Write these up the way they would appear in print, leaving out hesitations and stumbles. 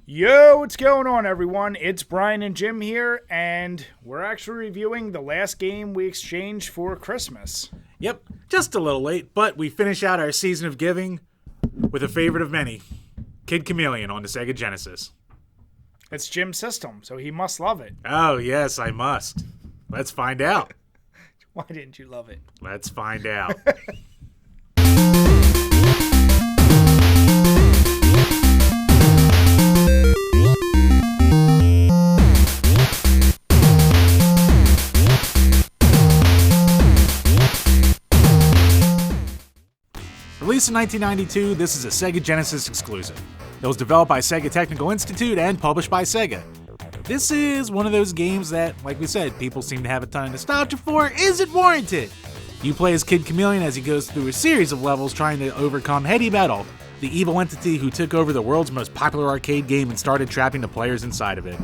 Yo, what's going on, everyone? It's Brian and Jim here, and we're actually reviewing the last game we exchanged for Christmas. Yep, just a little late, but we finish out our season of giving with a favorite of many, Kid Chameleon on the Sega Genesis. It's Jim's system, so he must love it. Oh, yes, I must. Let's find out. Why didn't you love it? Let's find out. Released in 1992, this is a Sega Genesis exclusive. It was developed by Sega Technical Institute and published by Sega. This is one of those games that, like we said, people seem to have a ton of nostalgia for. Is it warranted? You play as Kid Chameleon as he goes through a series of levels trying to overcome Heady Metal, the evil entity who took over the world's most popular arcade game and started trapping the players inside of it.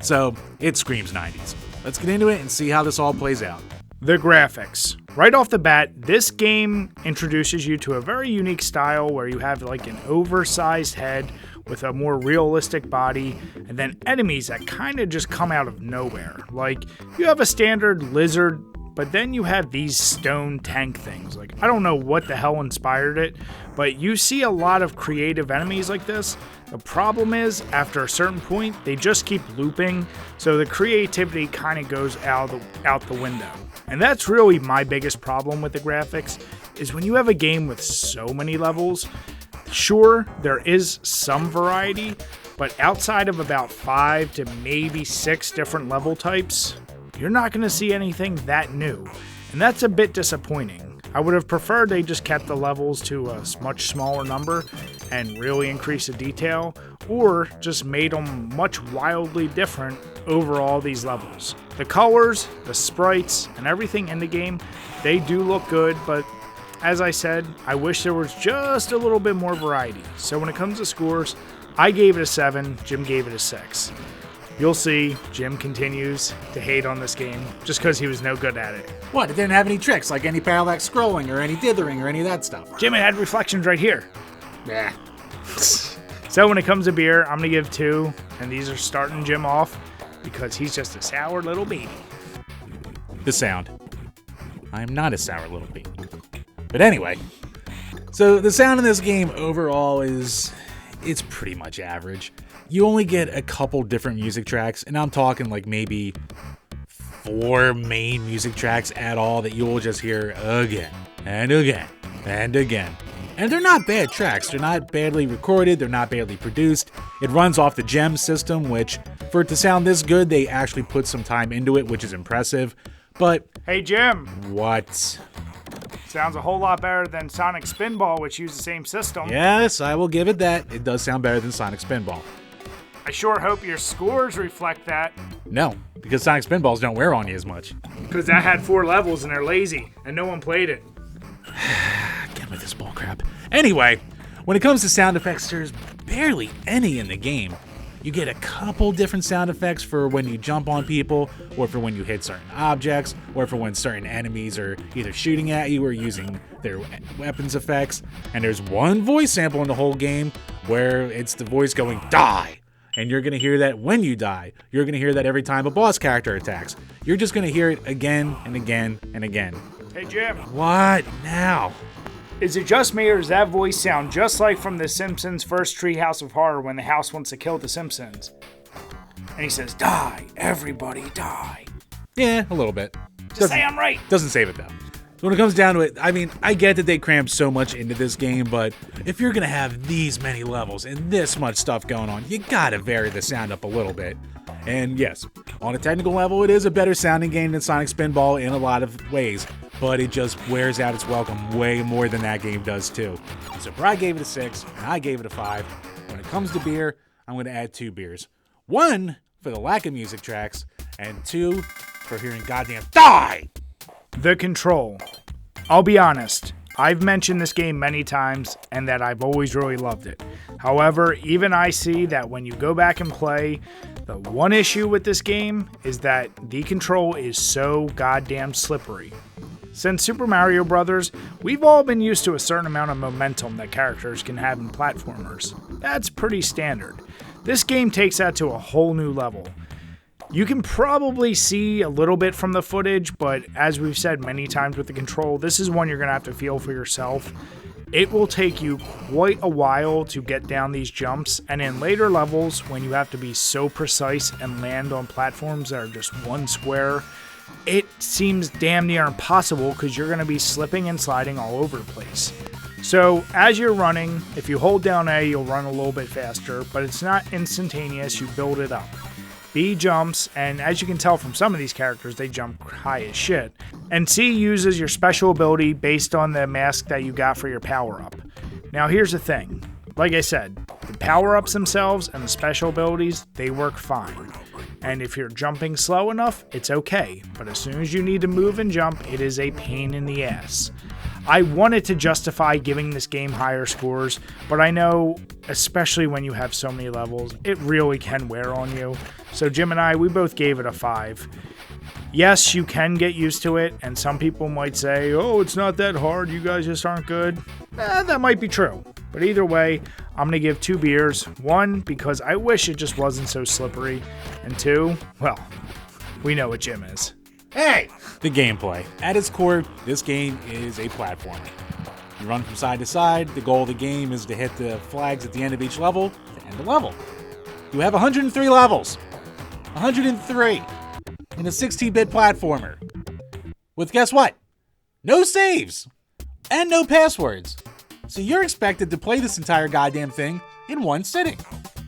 So, it screams 90s. Let's get into it and see how this all plays out. The graphics. Right off the bat, this game introduces you to a very unique style where you have like an oversized head with a more realistic body, and then enemies that kind of just come out of nowhere. Like, you have a standard lizard, but then you have these stone tank things. Like, I don't know what the hell inspired it, but you see a lot of creative enemies like this. The problem is, after a certain point, they just keep looping, so the creativity kind of goes out the window. And that's really my biggest problem with the graphics, is when you have a game with so many levels, sure, there is some variety, but outside of about 5 to maybe 6 different level types, you're not going to see anything that new. And that's a bit disappointing. I would have preferred they just kept the levels to a much smaller number and really increased the detail, or just made them much wildly different over all these levels. The colors, the sprites, and everything in the game, they do look good, but as I said, I wish there was just a little bit more variety. So when it comes to scores, I gave it a 7, Jim gave it a 6. You'll see, Jim continues to hate on this game just because he was no good at it. What, it didn't have any tricks like any parallax scrolling or any dithering or any of that stuff? Jim, it had reflections right here. Yeah. So when it comes to beer, I'm going to give 2, and these are starting Jim off because he's just a sour little baby. The sound. I am not a sour little baby. But anyway, so the sound in this game overall it's pretty much average. You only get a couple different music tracks, and I'm talking like maybe 4 main music tracks at all that you will just hear again and again and again. And they're not bad tracks. They're not badly recorded. They're not badly produced. It runs off the GEM system, which, for it to sound this good, they actually put some time into it, which is impressive. But hey, Jim. What? Sounds a whole lot better than Sonic Spinball, which used the same system. Yes, I will give it that. It does sound better than Sonic Spinball. I sure hope your scores reflect that. No, because Sonic Spinballs don't wear on you as much. Because that had 4 levels and they're lazy, and no one played it. Get with this bullcrap. Anyway, when it comes to sound effects, there's barely any in the game. You get a couple different sound effects for when you jump on people, or for when you hit certain objects, or for when certain enemies are either shooting at you or using their weapons effects. And there's one voice sample in the whole game where it's the voice going, "Die!" And you're going to hear that when you die. You're going to hear that every time a boss character attacks. You're just going to hear it again and again and again. Hey, Jim. What now? Is it just me, or does that voice sound just like from The Simpsons' first Treehouse of Horror when the house wants to kill the Simpsons? And he says, "Die, everybody die." Yeah, a little bit. Just say I'm right. Doesn't save it, though. So when it comes down to it, I mean, I get that they crammed so much into this game, but if you're going to have these many levels and this much stuff going on, you gotta vary the sound up a little bit. And yes, on a technical level, it is a better sounding game than Sonic Spinball in a lot of ways, but it just wears out its welcome way more than that game does too. So Brad gave it a 6, and I gave it a 5. When it comes to beer, I'm going to add 2 beers. 1 for the lack of music tracks, and 2 for hearing goddamn "die!" The control. I'll be honest, I've mentioned this game many times and that I've always really loved it. However, even I see that when you go back and play, the one issue with this game is that the control is so goddamn slippery. Since Super Mario Bros., we've all been used to a certain amount of momentum that characters can have in platformers. That's pretty standard. This game takes that to a whole new level. You can probably see a little bit from the footage, but as we've said many times with the control, this is one you're going to have to feel for yourself. It will take you quite a while to get down these jumps, and in later levels, when you have to be so precise and land on platforms that are just one square, it seems damn near impossible because you're going to be slipping and sliding all over the place. So as you're running, if you hold down A, you'll run a little bit faster, but it's not instantaneous, you build it up. B jumps, and as you can tell from some of these characters, they jump high as shit. And C uses your special ability based on the mask that you got for your power-up. Now here's the thing. Like I said, the power-ups themselves and the special abilities, they work fine. And if you're jumping slow enough, it's okay. But as soon as you need to move and jump, it is a pain in the ass. I wanted to justify giving this game higher scores, but I know, especially when you have so many levels, it really can wear on you. So Jim and I, we both gave it a 5. Yes, you can get used to it, and some people might say, oh, it's not that hard, you guys just aren't good. That might be true. But either way, I'm going to give 2 beers. 1, because I wish it just wasn't so slippery. And 2, well, we know what Jim is. Hey! The gameplay. At its core, this game is a platformer. You run from side to side. The goal of the game is to hit the flags at the end of each level to end the level. You have 103 levels. 103 in a 16-bit platformer. With guess what? No saves and no passwords. So you're expected to play this entire goddamn thing in one sitting.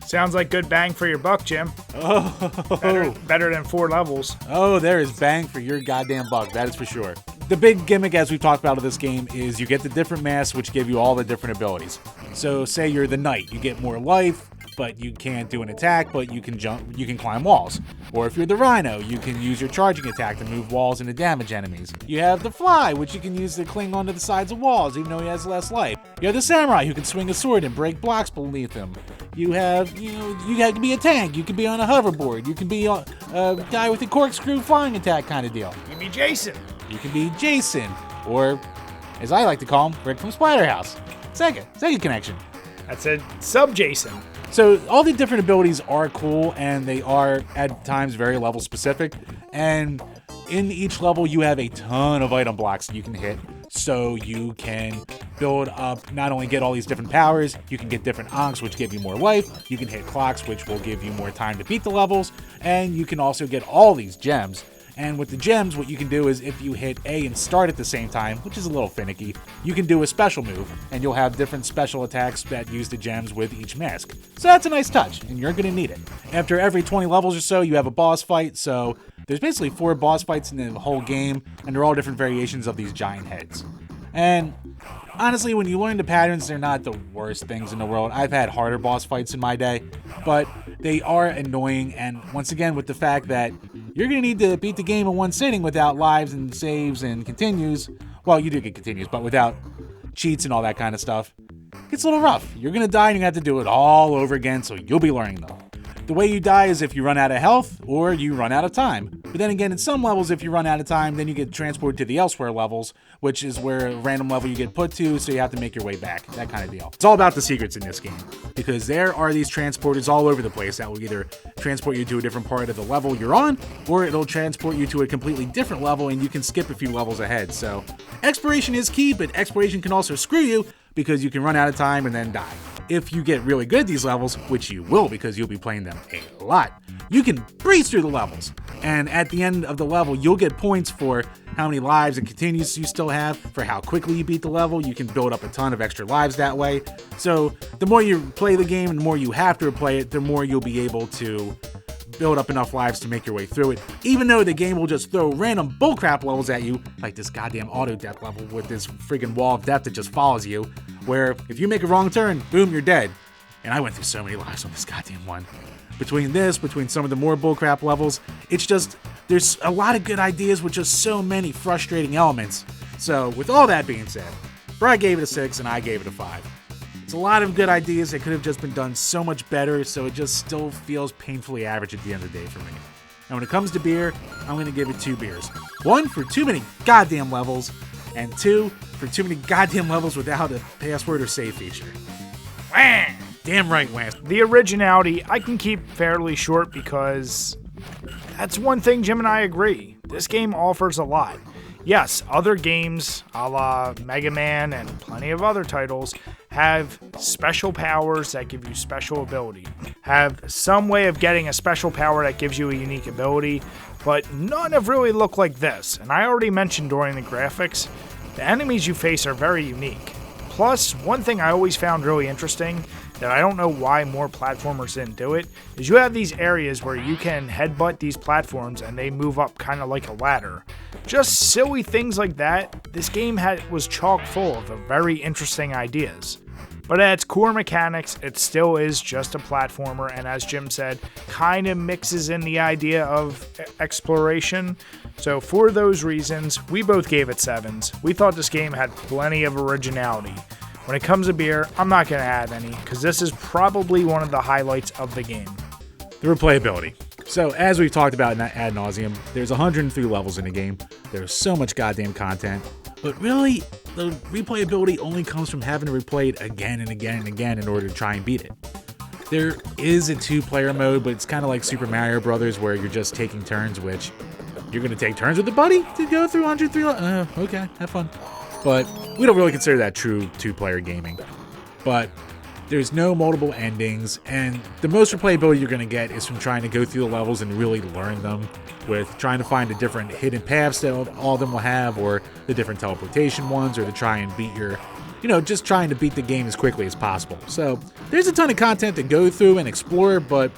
Sounds like good bang for your buck, Jim. Oh, better than 4 levels. Oh, there is bang for your goddamn buck, that is for sure. The big gimmick, as we've talked about of this game, is you get the different masks which give you all the different abilities. So say you're the knight, you get more life, but you can't do an attack, but you can jump, you can climb walls. Or if you're the rhino, you can use your charging attack to move walls and to damage enemies. You have the fly, which you can use to cling onto the sides of walls, even though he has less life. You have the samurai, who can swing a sword and break blocks beneath him. You have, you can be a tank, you can be on a hoverboard, you can be a guy with a corkscrew flying attack kind of deal. You can be Jason. You can be Jason, or, as I like to call him, Rick from Splatterhouse. Sega connection. That's a sub-Jason. So all the different abilities are cool, and they are at times very level specific. And in each level, you have a ton of item blocks that you can hit, so you can build up, not only get all these different powers, you can get different onks, which give you more life, you can hit clocks, which will give you more time to beat the levels, and you can also get all these gems. And with the gems, what you can do is if you hit A and start at the same time, which is a little finicky, you can do a special move, and you'll have different special attacks that use the gems with each mask. So that's a nice touch, and you're going to need it. After every 20 levels or so, you have a boss fight, so there's basically 4 boss fights in the whole game, and they're all different variations of these giant heads. And honestly, when you learn the patterns, they're not the worst things in the world. I've had harder boss fights in my day, but they are annoying, and once again, with the fact that you're going to need to beat the game in one sitting without lives and saves and continues. Well, you do get continues, but without cheats and all that kind of stuff. It's a little rough. You're going to die and you have to do it all over again, so you'll be learning them. The way you die is if you run out of health or you run out of time. But then again, in some levels, if you run out of time, then you get transported to the elsewhere levels, which is where a random level you get put to, so you have to make your way back, that kind of deal. It's all about the secrets in this game, because there are these transporters all over the place that will either transport you to a different part of the level you're on, or it'll transport you to a completely different level and you can skip a few levels ahead. So exploration is key, but exploration can also screw you because you can run out of time and then die. If you get really good at these levels, which you will because you'll be playing them a lot, you can breeze through the levels. And at the end of the level, you'll get points for how many lives and continues you still have, for how quickly you beat the level. You can build up a ton of extra lives that way. So the more you play the game and the more you have to play it, the more you'll be able to build up enough lives to make your way through it, even though the game will just throw random bullcrap levels at you, like this goddamn auto death level with this friggin' wall of death that just follows you, where if you make a wrong turn, boom, you're dead. And I went through so many lives on this goddamn one. Between some of the more bullcrap levels, it's just, there's a lot of good ideas with just so many frustrating elements. So with all that being said, Brad gave it a 6 and I gave it a 5. It's a lot of good ideas that could have just been done so much better, so it just still feels painfully average at the end of the day for me. And when it comes to beer, I'm going to give it 2 beers. 1 for too many goddamn levels, and 2 for too many goddamn levels without a password or save feature. Wah! Damn right, Lance. The originality, I can keep fairly short because that's one thing Jim and I agree. This game offers a lot. Yes, other games, a la Mega Man and plenty of other titles, have special powers that give you special ability, have some way of getting a special power that gives you a unique ability, but none have really looked like this. And I already mentioned during the graphics, the enemies you face are very unique. Plus, one thing I always found really interesting, that I don't know why more platformers didn't do it, is you have these areas where you can headbutt these platforms and they move up kind of like a ladder. Just silly things like that. This game was chock full of very interesting ideas. But at its core mechanics, it still is just a platformer, and as Jim said, kind of mixes in the idea of exploration. So for those reasons, we both gave it 7s. We thought this game had plenty of originality. When it comes to beer, I'm not going to add any, because this is probably one of the highlights of the game. The replayability. So, as we've talked about ad nauseum, there's 103 levels in the game. There's so much goddamn content. But really, the replayability only comes from having to replay it again and again and again in order to try and beat it. There is a 2-player mode, but it's kind of like Super Mario Brothers, where you're just taking turns, which you're going to take turns with the buddy to go through 103 levels. Okay, have fun. But we don't really consider that true 2-player gaming. But there's no multiple endings, and the most replayability you're going to get is from trying to go through the levels and really learn them, with trying to find the different hidden paths that all of them will have, or the different teleportation ones, or to try and beat just trying to beat the game as quickly as possible. So there's a ton of content to go through and explore, but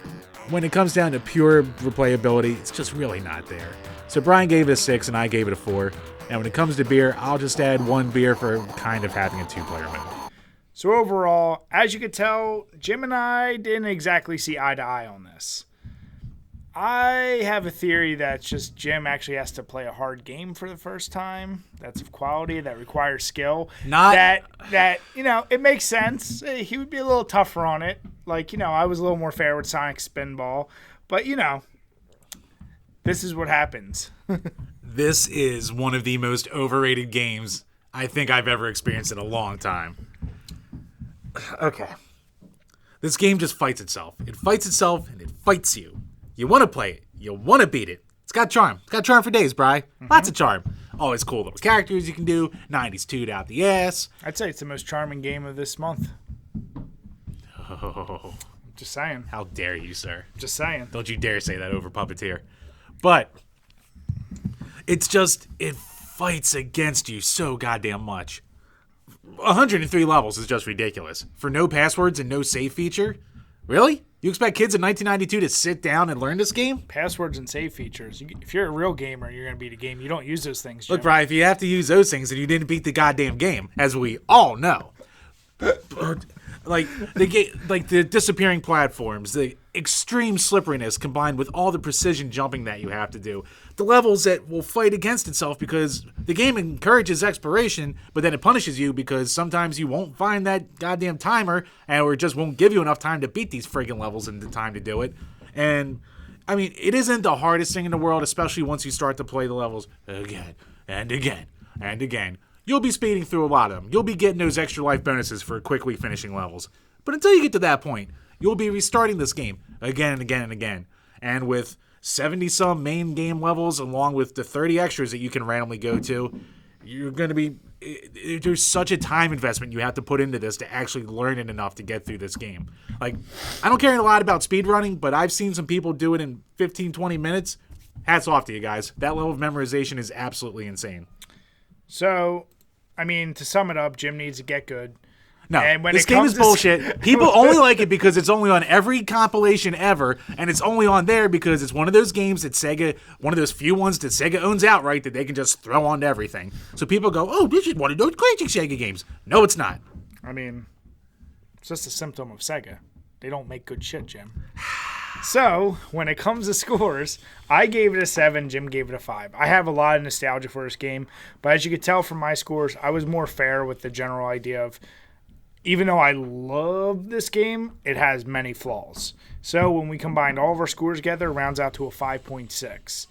when it comes down to pure replayability, it's just really not there. So Brian gave it a 6 and I gave it a 4. And when it comes to beer, I'll just add 1 beer for kind of having a 2-player mode. So overall, as you could tell, Jim and I didn't exactly see eye to eye on this. I have a theory that just Jim actually has to play a hard game for the first time. That's of quality, that requires skill. That it makes sense. He would be a little tougher on it. I was a little more fair with Sonic Spinball. But, this is what happens. This is one of the most overrated games I think I've ever experienced in a long time. Okay. This game just fights itself. It fights itself, and it fights you. You want to play it. You want to beat it. It's got charm. It's got charm for days, Bri. Lots of charm. Always cool little characters you can do. 90s toot out the ass. I'd say it's the most charming game of this month. Oh. Just saying. How dare you, sir? Just saying. Don't you dare say that over Puppeteer. But it's just, it fights against you so goddamn much. 103 levels is just ridiculous. For no passwords and no save feature? Really? You expect kids in 1992 to sit down and learn this game? Passwords and save features. If you're a real gamer, you're going to beat a game. You don't use those things, Jim. Look, Brian, if you have to use those things, then you didn't beat the goddamn game, as we all know. The disappearing platforms, the extreme slipperiness combined with all the precision jumping that you have to do, the levels that will fight against itself because the game encourages exploration, but then it punishes you because sometimes you won't find that goddamn timer, or it just won't give you enough time to beat these friggin' levels in the time to do it. And I mean, it isn't the hardest thing in the world, especially once you start to play the levels again and again and again. You'll be speeding through a lot of them. You'll be getting those extra life bonuses for quickly finishing levels. But until you get to that point, you'll be restarting this game again and again and again. And with 70-some main game levels, along with the 30 extras that you can randomly go to, you're going to be... There's such a time investment you have to put into this to actually learn it enough to get through this game. I don't care a lot about speedrunning, but I've seen some people do it in 15, 20 minutes. Hats off to you guys. That level of memorization is absolutely insane. So... to sum it up, Jim needs to get good. No, this game is bullshit. People only like it because it's only on every compilation ever, and it's only on there because it's one of those games that Sega, one of those few ones that Sega owns outright that they can just throw onto everything. So people go, oh, this is one of those classic Sega games. No, it's not. It's just a symptom of Sega. They don't make good shit, Jim. So, when it comes to scores, I gave it a 7, Jim gave it a 5. I have a lot of nostalgia for this game, but as you could tell from my scores, I was more fair with the general idea of, even though I love this game, it has many flaws. So, when we combined all of our scores together, it rounds out to a 5.6.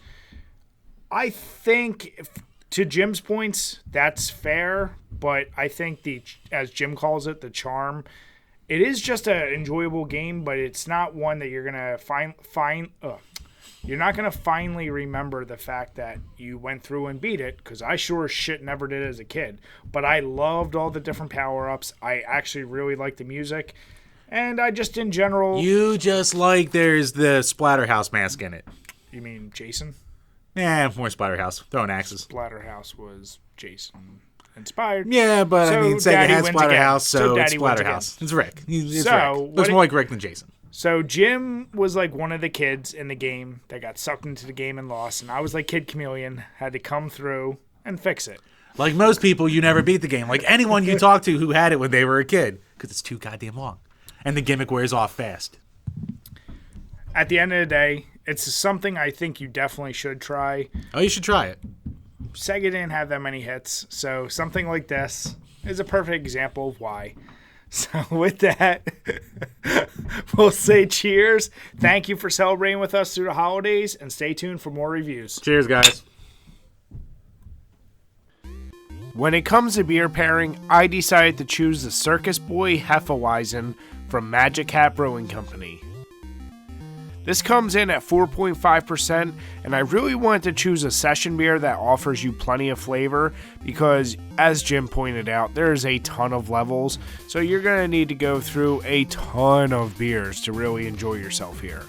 I think, to Jim's points, that's fair, but I think as Jim calls it, the charm It is just an enjoyable game, but it's not one that you're gonna you're not gonna finally remember the fact that you went through and beat it, because I sure as shit never did as a kid. But I loved all the different power-ups. I actually really liked the music, and I just in general. You just like there's the Splatterhouse mask in it. You mean Jason? Yeah, more Splatterhouse throwing axes. Splatterhouse was Jason inspired. Yeah, but So I mean, Sega Daddy had wins again. Splatterhouse, So so it's Daddy wins again. Splatterhouse. It's Rick. It's So, Rick. Looks more like Rick than Jason. So Jim was like one of the kids in the game that got sucked into the game and lost, and I was like Kid Chameleon, had to come through and fix it. Like most people, you never beat the game. Like anyone you talk to who had it when they were a kid, because it's too goddamn long, and the gimmick wears off fast. At the end of the day, it's something I think you definitely should try. Oh, you should try it. Sega didn't have that many hits, so something like this is a perfect example of why. So with that, we'll say cheers. Thank you for celebrating with us through the holidays, and stay tuned for more reviews. Cheers, guys. When it comes to beer pairing, I decided to choose the Circus Boy Hefeweizen from Magic Hat Brewing Company. This comes in at 4.5%, and I really wanted to choose a session beer that offers you plenty of flavor because, as Jim pointed out, there's a ton of levels, so you're going to need to go through a ton of beers to really enjoy yourself here.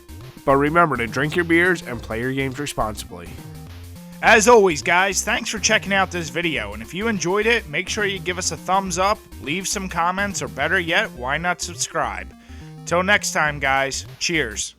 But remember to drink your beers and play your games responsibly. As always, guys, thanks for checking out this video, and if you enjoyed it, make sure you give us a thumbs up, leave some comments, or better yet, why not subscribe? Till next time, guys, cheers.